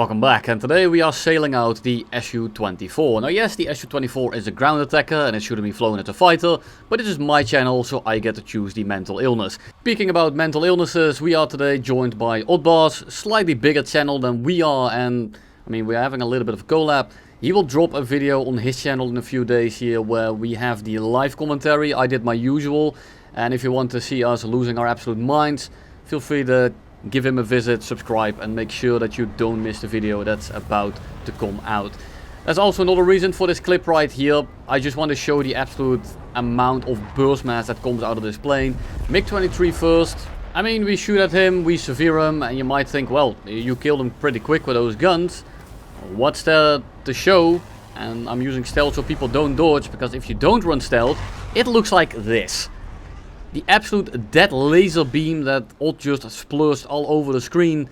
Welcome back, and today we are sailing out the Su-24. Now yes, the Su-24 is a ground attacker and it shouldn't be flown as a fighter, but this is my channel, so I get to choose the mental illness. Speaking about mental illnesses, we are today joined by Oddbars, slightly bigger channel than we are, and I mean, we're having a little bit of a collab. He will drop a video on his channel in a few days here where we have the live commentary. I did my usual, and if you want to see us losing our absolute minds, feel free to give him a visit, subscribe, and make sure that you don't miss the video that's about to come out. There's also another reason for this clip right here. I just want to show the absolute amount of burst mass that comes out of this plane. MiG-23 first. I mean, we shoot at him, we severe him, and you might think, well, you killed him pretty quick with those guns. What's there to show? And I'm using stealth so people don't dodge, because if you don't run stealth, it looks like this. The absolute dead laser beam that Odd just splursed all over the screen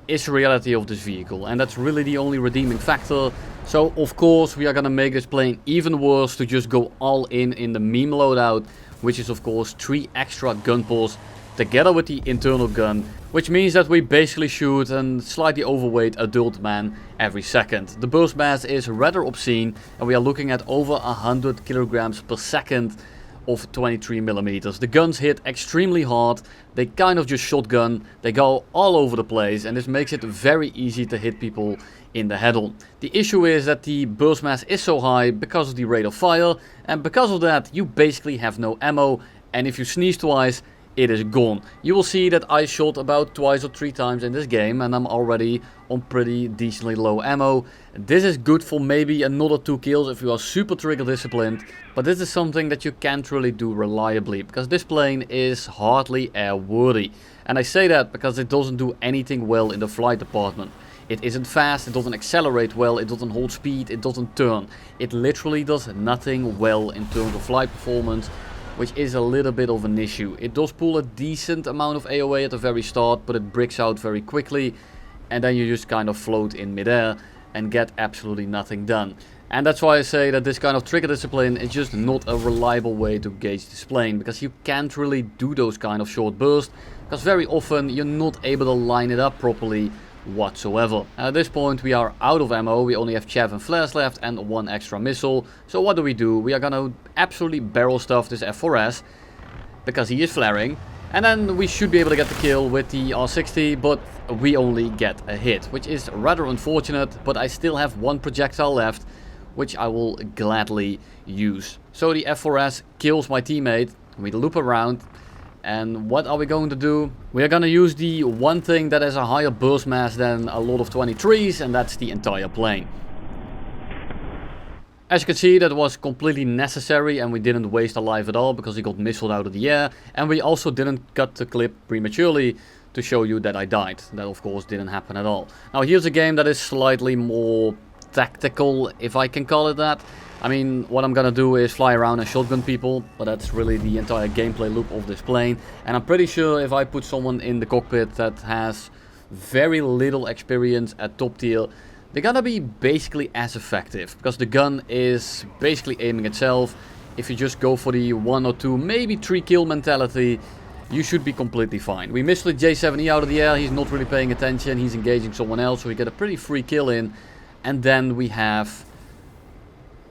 is the reality of this vehicle, and that's really the only redeeming factor. So of course we are gonna make this plane even worse to just go all in the meme loadout, which is of course 3 extra gun pulls together with the internal gun, which means that we basically shoot a slightly overweight adult man every second. The burst mass is rather obscene, and we are looking at over 100 kilograms per second of 23mm. The guns hit extremely hard, they kind of just shotgun, they go all over the place, and this makes it very easy to hit people in the head on. The issue is that the burst mass is so high because of the rate of fire, and because of that you basically have no ammo, and if you sneeze twice, it is gone. You will see that I shot about twice or 3 times in this game, and I'm already on pretty decently low ammo. This is good for maybe another 2 kills if you are super trigger disciplined, but this is something that you can't really do reliably, because this plane is hardly airworthy. And I say that because it doesn't do anything well in the flight department. It isn't fast, it doesn't accelerate well, it doesn't hold speed, it doesn't turn. It literally does nothing well in terms of flight performance, which is a little bit of an issue. It does pull a decent amount of AOA at the very start, but it bricks out very quickly, and then you just kind of float in midair and get absolutely nothing done. And that's why I say that this kind of trigger discipline is just not a reliable way to gauge this plane, because you can't really do those kind of short bursts, because very often you're not able to line it up properly whatsoever. At this point we are out of ammo, we only have chaff and flares left and 1 extra missile. So what do? We are gonna absolutely barrel stuff this F4S, because he is flaring, and then we should be able to get the kill with the R60, but we only get a hit, which is rather unfortunate, but I still have 1 projectile left, which I will gladly use. So the F4S kills my teammate, we loop around. And what are we going to do? We are going to use the one thing that has a higher burst mass than a lot of 23s, and that's the entire plane. As you can see, that was completely necessary, and we didn't waste a life at all because he got missiled out of the air. And we also didn't cut the clip prematurely to show you that I died. That of course didn't happen at all. Now here's a game that is slightly more tactical, if I can call it that. I mean, what I'm gonna do is fly around and shotgun people, but that's really the entire gameplay loop of this plane. And I'm pretty sure if I put someone in the cockpit that has very little experience at top tier, they're gonna be basically as effective, because the gun is basically aiming itself. If you just go for the 1 or 2, maybe 3 kill mentality, you should be completely fine. We missed the J7E out of the air, he's not really paying attention, he's engaging someone else, so we get a pretty free kill in. And then we have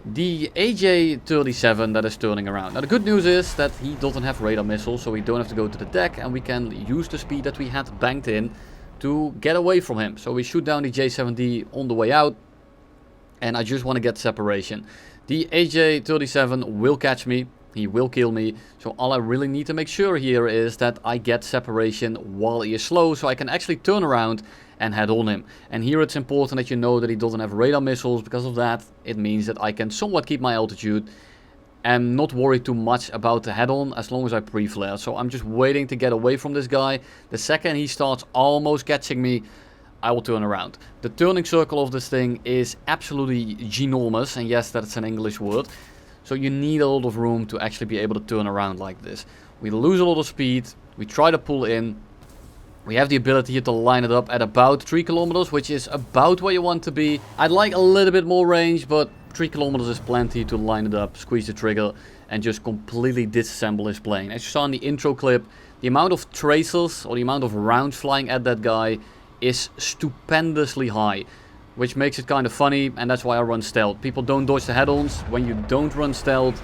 the AJ-37 that is turning around. Now the good news is that he doesn't have radar missiles, so we don't have to go to the deck, and we can use the speed that we had banked in to get away from him. So we shoot down the J7D on the way out, and I just want to get separation. The AJ-37 will catch me, he will kill me, so all I really need to make sure here is that I get separation while he is slow, so I can actually turn around and head on him. And here it's important that you know that he doesn't have radar missiles. Because of that, it means that I can somewhat keep my altitude and not worry too much about the head on as long as I pre-flare. So I'm just waiting to get away from this guy. The second he starts almost catching me, I will turn around. The turning circle of this thing is absolutely ginormous, and yes, that's an English word. So you need a lot of room to actually be able to turn around like this. We lose a lot of speed, we try to pull in. We have the ability here to line it up at about 3 kilometers, which is about where you want to be. I'd like a little bit more range, but 3 kilometers is plenty to line it up, squeeze the trigger, and just completely disassemble this plane. As you saw in the intro clip, the amount of tracers, or the amount of rounds flying at that guy, is stupendously high, which makes it kind of funny, and that's why I run stealth. People don't dodge the head-ons. When you don't run stealth,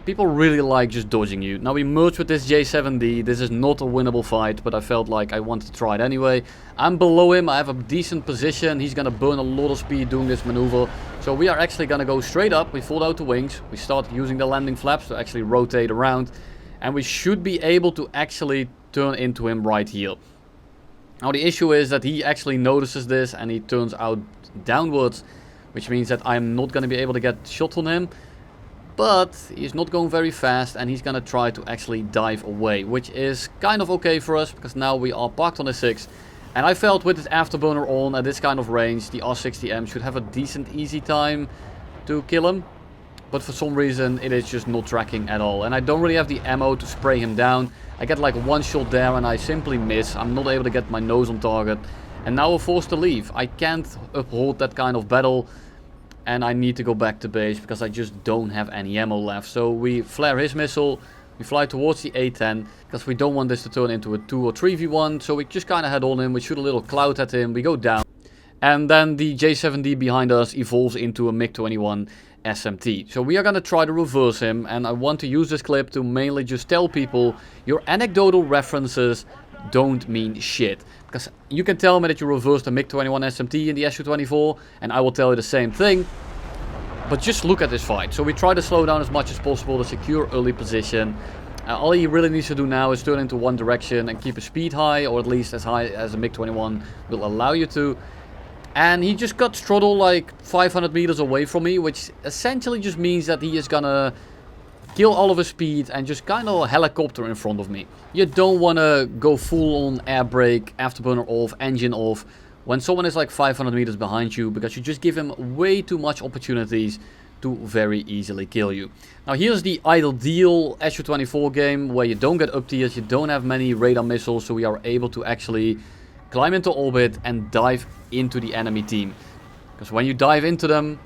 people really like just dodging you. Now we merge with this J7D. This is not a winnable fight, but I felt like I wanted to try it anyway. I'm below him. I have a decent position. He's going to burn a lot of speed doing this maneuver. So we are actually going to go straight up. We fold out the wings. We start using the landing flaps to actually rotate around. And we should be able to actually turn into him right here. Now the issue is that he actually notices this and he turns out downwards, which means that I'm not going to be able to get shot on him. But he's not going very fast and he's going to try to actually dive away, which is kind of okay for us because now we are parked on a 6. And I felt with this afterburner on at this kind of range, the R60M should have a decent easy time to kill him. But for some reason it is just not tracking at all. And I don't really have the ammo to spray him down. I get like one shot there and I simply miss. I'm not able to get my nose on target. And now we're forced to leave. I can't uphold that kind of battle. And I need to go back to base because I just don't have any ammo left. So we flare his missile. We fly towards the A10 because we don't want this to turn into a 2 or 3v1. So we just kind of head on him. We shoot a little cloud at him. We go down. And then the J7D behind us evolves into a MiG-21 SMT. So we are going to try to reverse him. And I want to use this clip to mainly just tell people your anecdotal references don't mean shit. Because you can tell me that you reversed a MiG-21 SMT in the Su-24, and I will tell you the same thing. But just look at this fight. So we try to slow down as much as possible to secure early position. All he really needs to do now is turn into one direction and keep his speed high, or at least as high as a MiG-21 will allow you to. And he just got throttle like 500 meters away from me, which essentially just means that he is gonna kill all of his speed and just kind of helicopter in front of me. You don't want to go full on air brake, afterburner off, engine off when someone is like 500 meters behind you, because you just give him way too much opportunities to very easily kill you. Now here's the ideal Su-24 game where you don't get uptiered, you don't have many radar missiles, so we are able to actually climb into orbit and dive into the enemy team. Because when you dive into them,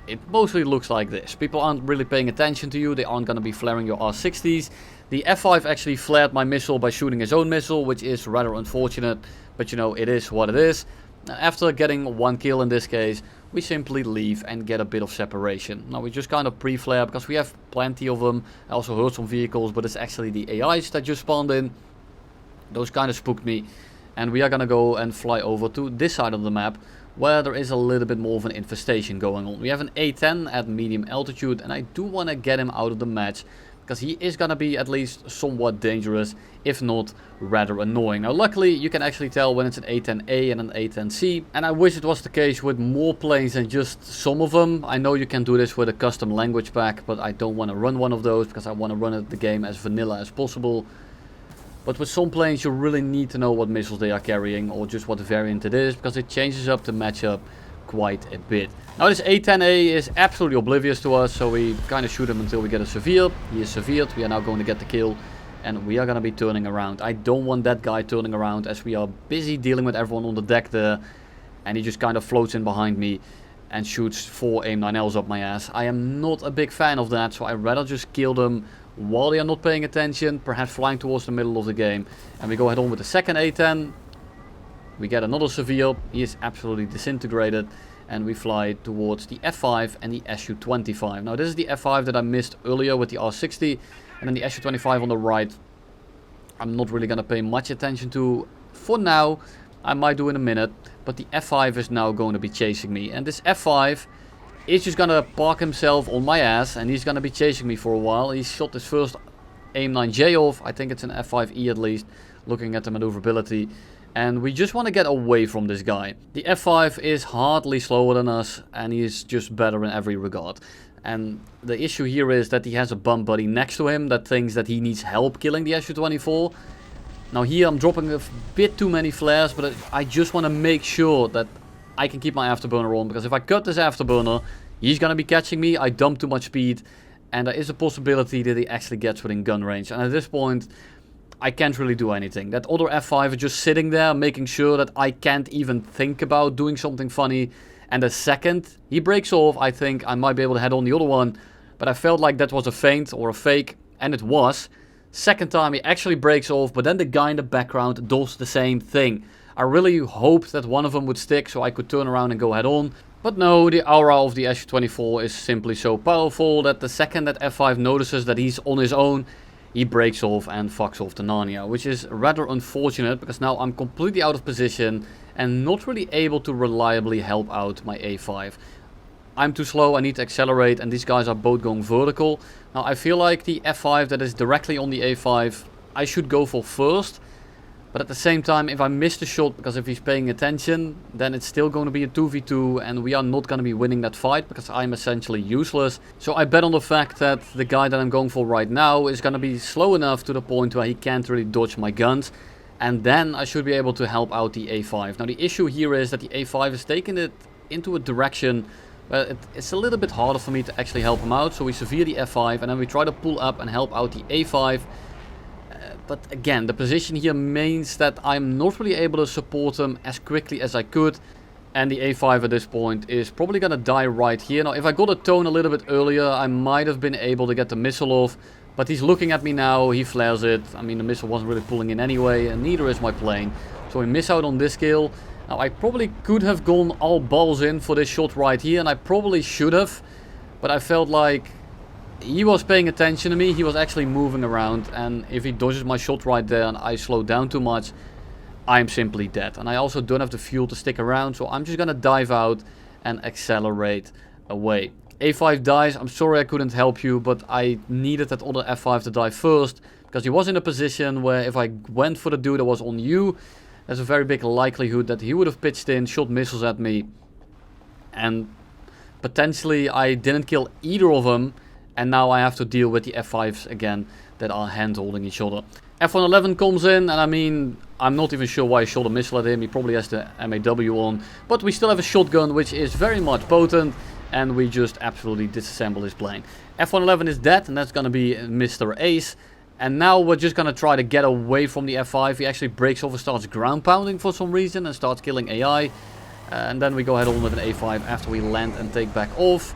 it mostly looks like this. People aren't really paying attention to you. They aren't going to be flaring your R60s. The F5 actually flared my missile by shooting his own missile, which is rather unfortunate. But you know, it is what it is. After getting one kill in this case, we simply leave and get a bit of separation. Now we just kind of pre-flare because we have plenty of them. I also heard some vehicles, but it's actually the AIs that just spawned in. Those kind of spooked me. And we are going to go and fly over to this side of the map, where there is a little bit more of an infestation going on. We have an A10 at medium altitude, and I do want to get him out of the match, because he is going to be at least somewhat dangerous, if not rather annoying. Now luckily you can actually tell when it's an A10A and an A10C, and I wish it was the case with more planes than just some of them. I know you can do this with a custom language pack, but I don't want to run one of those, because I want to run the game as vanilla as possible. But with some planes you really need to know what missiles they are carrying, or just what variant it is, because it changes up the matchup quite a bit. Now this A10A is absolutely oblivious to us, so we kind of shoot him until we get a severe. He is severed, we are now going to get the kill, and we are going to be turning around. I don't want that guy turning around, as we are busy dealing with everyone on the deck there, and he just kind of floats in behind me and shoots 4 AIM-9Ls up my ass. I am not a big fan of that, so I'd rather just kill them while they are not paying attention, perhaps flying towards the middle of the game. And we go ahead on with the second A10. We get another severe. He is absolutely disintegrated. And we fly towards the F5 and the Su-25. Now this is the F5 that I missed earlier with the R60. And then the Su-25 on the right, I'm not really going to pay much attention to for now. I might do in a minute. But the F5 is now going to be chasing me. And this F5 is just gonna park himself on my ass, and he's gonna be chasing me for a while. He shot his first AIM-9J off. I think it's an F5E at least, looking at the maneuverability. And we just want to get away from this guy. The F5 is hardly slower than us, and he is just better in every regard. And the issue here is that he has a bum buddy next to him that thinks that he needs help killing the Su-24. Now here I'm dropping a bit too many flares, but I just want to make sure that I can keep my afterburner on, because if I cut this afterburner, he's going to be catching me. I dump too much speed, and there is a possibility that he actually gets within gun range. And at this point, I can't really do anything. That other F5 is just sitting there, making sure that I can't even think about doing something funny. And the second he breaks off, I think I might be able to head on the other one. But I felt like that was a feint or a fake, and it was. Second time he actually breaks off, but then the guy in the background does the same thing. I really hoped that one of them would stick so I could turn around and go head on. But no, the aura of the SU-24 is simply so powerful that the second that F5 notices that he's on his own, he breaks off and fucks off to Narnia, which is rather unfortunate because now I'm completely out of position and not really able to reliably help out my A5. I'm too slow, I need to accelerate, and these guys are both going vertical. Now I feel like the F5 that is directly on the A5, I should go for first. But at the same time, if I miss the shot, because if he's paying attention, then it's still going to be a 2v2 and we are not going to be winning that fight because I'm essentially useless. So I bet on the fact that the guy that I'm going for right now is going to be slow enough to the point where he can't really dodge my guns. And then I should be able to help out the A5. Now the issue here is that the A5 is taking it into a direction where it's a little bit harder for me to actually help him out. So we severe the F5 and then we try to pull up and help out the A5. But again, the position here means that I'm not really able to support him as quickly as I could. And the A5 at this point is probably going to die right here. Now, if I got a tone a little bit earlier, I might have been able to get the missile off. But he's looking at me now, he flares it. I mean, the missile wasn't really pulling in anyway, and neither is my plane. So we miss out on this kill. Now, I probably could have gone all balls in for this shot right here, and I probably should have. But I felt like he was paying attention to me, he was actually moving around, and if he dodges my shot right there and I slow down too much, I'm simply dead. And I also don't have the fuel to stick around, so I'm just gonna dive out and accelerate away. A5 dies, I'm sorry I couldn't help you, but I needed that other F5 to die first, because he was in a position where if I went for the dude that was on you, there's a very big likelihood that he would have pitched in, shot missiles at me, and potentially I didn't kill either of them. And now I have to deal with the F5s again that are hand-holding each other. F111 comes in, and I mean, I'm not even sure why I shot a missile at him. He probably has the MAW on. But we still have a shotgun, which is very much potent. And we just absolutely disassemble his plane. F111 is dead, and that's going to be Mr. Ace. And now we're just going to try to get away from the F5. He actually breaks off and starts ground pounding for some reason and starts killing AI. And then we go ahead on with an A5 after we land and take back off.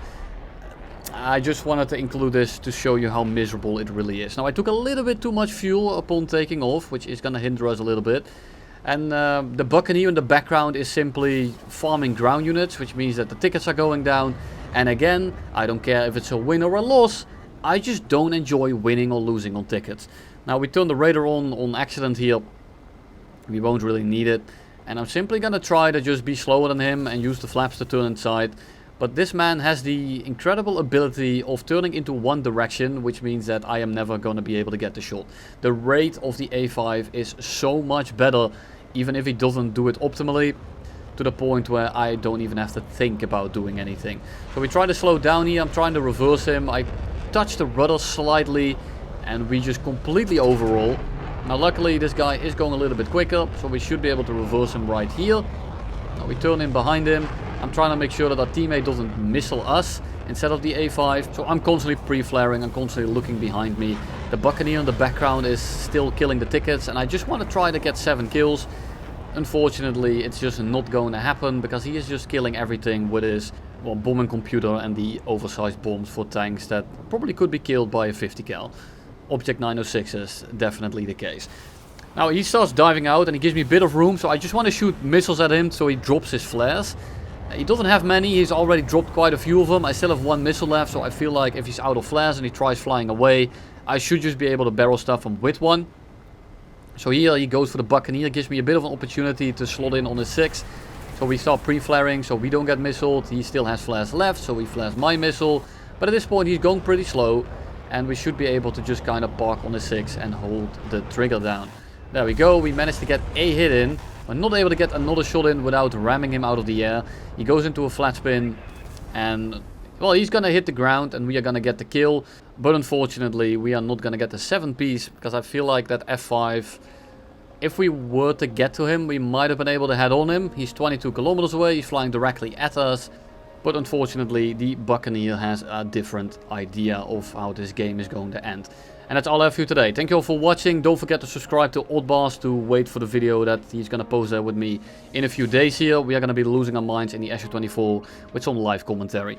I just wanted to include this to show you how miserable it really is. Now I took a little bit too much fuel upon taking off, which is going to hinder us a little bit. And the Buccaneer in the background is simply farming ground units, which means that the tickets are going down. And again, I don't care if it's a win or a loss, I just don't enjoy winning or losing on tickets. Now we turn the radar on accident here, we won't really need it. And I'm simply going to try to just be slower than him and use the flaps to turn inside. But this man has the incredible ability of turning into one direction, which means that I am never going to be able to get the shot. The rate of the A5 is so much better, even if he doesn't do it optimally, to the point where I don't even have to think about doing anything. So we try to slow down here, I'm trying to reverse him, I touch the rudder slightly, and we just completely overroll. Now luckily this guy is going a little bit quicker, so we should be able to reverse him right here. Now we turn in behind him. I'm trying to make sure that our teammate doesn't missile us instead of the A5. So I'm constantly pre-flaring, I'm constantly looking behind me. The Buccaneer in the background is still killing the tickets and I just want to try to get 7 kills. Unfortunately, it's just not going to happen because he is just killing everything with his bombing computer and the oversized bombs for tanks that probably could be killed by a 50 cal. Object 906 is definitely the case. Now he starts diving out and he gives me a bit of room, so I just want to shoot missiles at him so he drops his flares. He doesn't have many, he's already dropped quite a few of them. I still have 1 missile left, so I feel like if he's out of flares and he tries flying away, I should just be able to barrel stuff him with one. So here he goes for the Buccaneer, gives me a bit of an opportunity to slot in on his 6. So we start pre-flaring, so we don't get missiled. He still has flares left, so he flares my missile. But at this point he's going pretty slow, and we should be able to just kind of park on his 6 and hold the trigger down. There we go, we managed to get a hit in. We're not able to get another shot in without ramming him out of the air. He goes into a flat spin and, well, he's gonna hit the ground and we are gonna get the kill. But unfortunately, we are not gonna get the 7 piece because I feel like that F5, if we were to get to him, we might have been able to head on him. He's 22 kilometers away, he's flying directly at us. But unfortunately, the Buccaneer has a different idea of how this game is going to end. And that's all I have for you today. Thank you all for watching. Don't forget to subscribe to Oddbars to wait for the video that he's going to post there with me in a few days here. We are going to be losing our minds in the SU-24 with some live commentary.